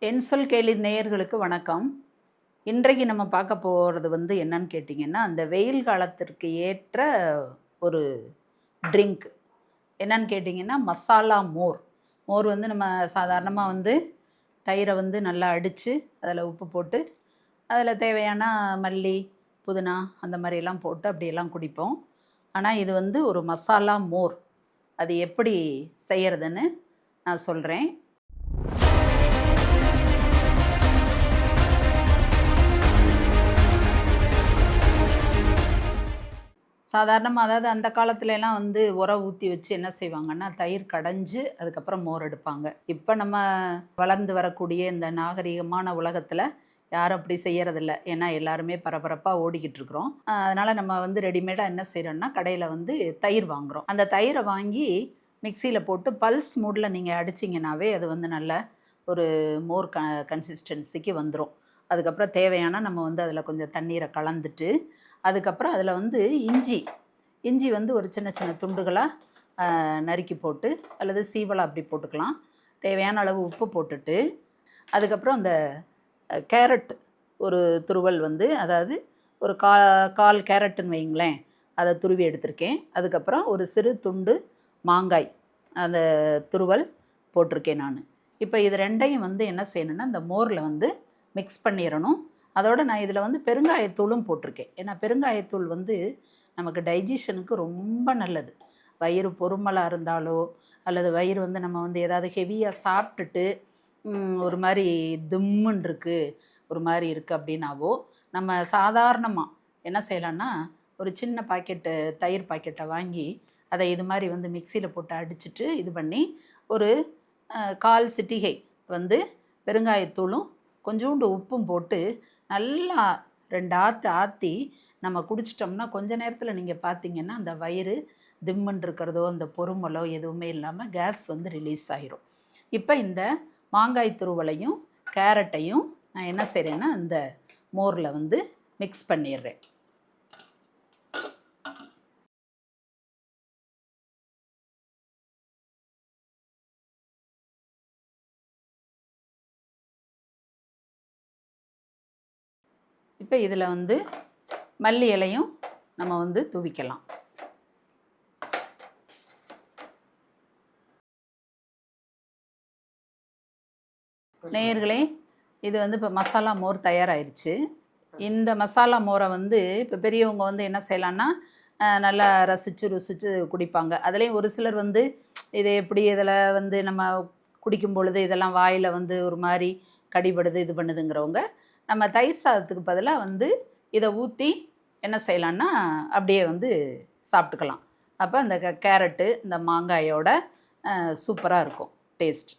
என் சொல் கேளு நேயர்களுக்கு வணக்கம். இன்றைக்கு நம்ம பார்க்க போகிறது என்னன்னு கேட்டிங்கன்னா, அந்த வெயில் காலத்திற்கு ஏற்ற ஒரு ட்ரிங்க். என்னன்னு கேட்டிங்கன்னா, மசாலா மோர். மோர் நம்ம சாதாரணமா தயிரை நல்லா அடித்து அதில் உப்பு போட்டு அதில் தேவையான மல்லி, புதினா அந்த மாதிரியெல்லாம் போட்டு அப்படியெல்லாம் குடிப்போம். ஆனால் இது ஒரு மசாலா மோர். அது எப்படி செய்கிறதுன்னு நான் சொல்கிறேன். சாதாரணமாக அதாவது அந்த காலத்துலலாம் உர ஊற்றி வச்சு என்ன செய்வாங்கன்னா, தயிர் கடைஞ்சு அதுக்கப்புறம் மோர் எடுப்பாங்க. இப்போ நம்ம வளர்ந்து வரக்கூடிய இந்த நாகரிகமான உலகத்தில் யாரும் அப்படி செய்யறதில்ல. ஏன்னா எல்லாருமே பரபரப்பாக ஓடிக்கிட்டு இருக்கிறோம். அதனால் நம்ம ரெடிமேடாக என்ன செய்கிறோன்னா, கடையில் தயிர் வாங்குகிறோம். அந்த தயிரை வாங்கி மிக்சியில் போட்டு பல்ஸ் மூடில் நீங்கள் அடிச்சிங்கனாவே அது நல்ல ஒரு மோர் கன்சிஸ்டன்சிக்கு வந்துடும். அதுக்கப்புறம் தேவையான நம்ம அதில் கொஞ்சம் தண்ணீரை கலந்துட்டு அதுக்கப்புறம் அதில் இஞ்சி இஞ்சி ஒரு சின்ன சின்ன துண்டுகளாக நறுக்கி போட்டு அல்லது சீவலாக அப்படி போட்டுக்கலாம். தேவையான அளவு உப்பு போட்டுட்டு அதுக்கப்புறம் அந்த கேரட் ஒரு துருவல் அதாவது ஒரு கால் கேரட்டுன்னு வைங்களேன், அதை துருவி எடுத்திருக்கேன். அதுக்கப்புறம் ஒரு சிறு துண்டு மாங்காய் அந்த துருவல் போட்டிருக்கேன் நான். இப்போ இது ரெண்டையும் என்ன செய்யணுன்னா, இந்த மோரில் மிக்ஸ் பண்ணிடணும். அதோடு நான் இதில் பெருங்காயத்தூளும் போட்டிருக்கேன். ஏன்னா பெருங்காயத்தூள் நமக்கு டைஜஷனுக்கு ரொம்ப நல்லது. வயிறு பொறுமலாக இருந்தாலோ அல்லது வயிறு நம்ம ஏதாவது ஹெவியாக சாப்பிட்டுட்டு ஒரு மாதிரி திம்முன்னு இருக்குது, ஒரு மாதிரி இருக்குது அப்படின்னாவோ நம்ம சாதாரணமாக என்ன செய்யலான்னா, ஒரு சின்ன பாக்கெட்டு தயிர் பாக்கெட்டை வாங்கி அதை இது மாதிரி மிக்சியில் போட்டு அடிச்சுட்டு இது பண்ணி ஒரு 1/4 சிட்டிகை பெருங்காயத்தூளும் கொஞ்சோண்டு உப்பும் போட்டு நல்லா 2 ஆற்று ஆற்றி நம்ம குடிச்சிட்டோம்னா கொஞ்ச நேரத்தில் நீங்கள் பார்த்தீங்கன்னா அந்த வயிறு திம்முன்னு இருக்கிறதோ அந்த பொறுமலோ எதுவுமே இல்லாமல் கேஸ் ரிலீஸ் ஆகிரும். இப்போ இந்த மாங்காய் துருவலையும் கேரட்டையும் நான் என்ன செய்கிறேன்னா அந்த மோரில் மிக்ஸ் பண்ணிடுறேன். இப்போ இதில் மல்லி இலையும் நம்ம தூவிக்கலாம். நேயர்களே, இது இப்போ மசாலா மோர் தயாராகிருச்சு. இந்த மசாலா மோரை இப்போ பெரியவங்க என்ன செய்யலான்னா, நல்லா ருசித்து குடிப்பாங்க. அதுலேயும் ஒரு சிலர் இதை எப்படி இதில் நம்ம குடிக்கும் பொழுது இதெல்லாம் வாயில் ஒரு மாதிரி கடிபடுது இது பண்ணுதுங்கிறவங்க நம்ம தயிர் சாதத்துக்கு பதிலாக இதை ஊற்றி என்ன செய்யலான்னா அப்படியே சாப்பிட்டுக்கலாம். அப்போ அந்த கேரட்டு இந்த மாங்காயோட சூப்பராக இருக்கும் டேஸ்ட்.